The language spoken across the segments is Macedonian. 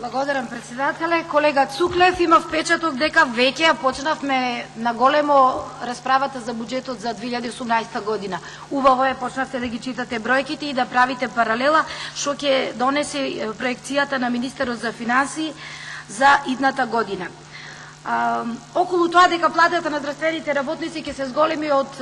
Благодарам, председателе. Колега Цуклев, има впечаток дека веќе ја почнавме на големо расправата за буџетот за 2018 година. Убаво е, почнавте да ги читате бројките и да правите паралела што ќе донесе проекцијата на Министерот за финансии за идната година. Околу тоа дека платата на здравствените работници ќе се зголеми од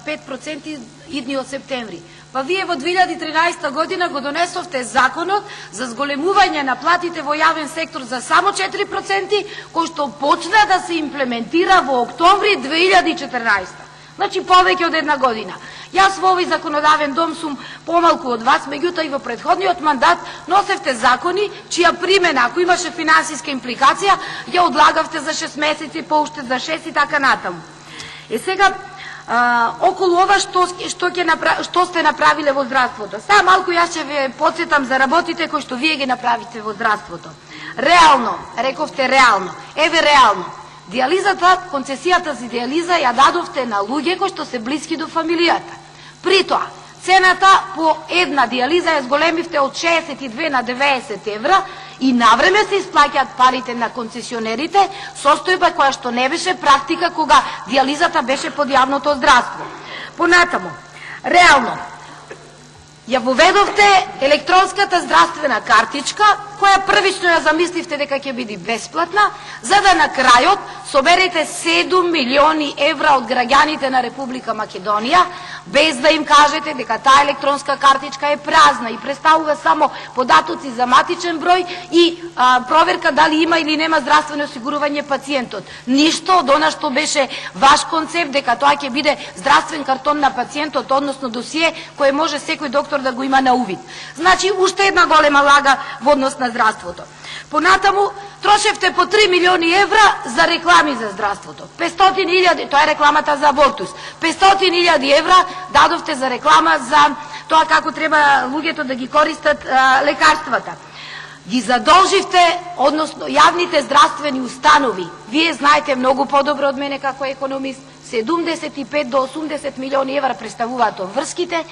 5% идниот септември. Па вие во 2013 година го донесовте законот за зголемување на платите во јавен сектор за само 4%, кој што почна да се имплементира во октомври 2014. Значи повеќе од една година. Јас во овој законодавен дом сум помалку од вас, меѓутоа и во претходниот мандат носевте закони чија примена, ако имаше финансиска импликација, ја одлагавте за 6 месеци, поуште за 6 и така натаму. Сега околу ова што сте направиле во здравството. Сега малку јас ќе ве потсетам за работите кои што вие ги направите во здравството. Реално, рековте реално. Еве реално. Диализата, концесијата за диализа ја дадовте на луѓе кои што се блиски до фамилијата. Притоа, цената по една диализа ја зголемивте од 62 на 90 евра и навреме се исплаќаат парите на концесионерите, состојба која што не беше практика кога диализата беше под јавното здравство. Понатаму, реално, ја воведовте електронската здравствена картичка, која првично ја замисливте дека ќе биде бесплатна, за да на крајот соберете 7 милиони евра од граѓаните на Република Македонија, без да им кажете дека таа електронска картичка е празна и представува само податоци за матичен број и проверка дали има или нема здравствено осигурување пациентот. Ништо од она што беше ваш концепт дека тоа ќе биде здравствен картон на пациентот, односно досие кој може секој доктор да го има на увид. Значи, уште една голема лага во однос на здравството. Понатаму, трошевте по 3 милиони евра за реклами за здравството. 500.000, тоа е рекламата за абортус. 500.000 евра дадовте за реклама за тоа како треба луѓето да ги користат лекарствата. Ги задолживте, односно јавните здравствени установи. Вие знаете многу подобро од мене како економист, 75 до 80 милиони евра представуваат обврските,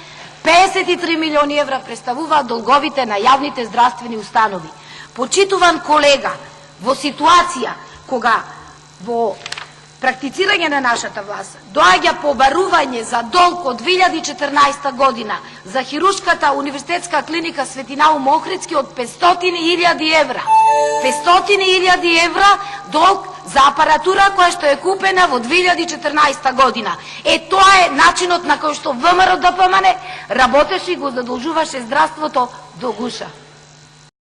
53 милиони евра представуваат долговите на јавните здравствени установи. Почитуван колега, во ситуација кога во практицирање на нашата власт доаѓа побарување за долг од 2014 година за хируршката универзитетска клиника Свети Наум Охридски од 500.000 евра. 500.000 евра долг за апаратура која што е купена во 2014 година. Тоа е начинот на кој што ВМРО ДПМН работеше и го задолжуваше здравството до гуша.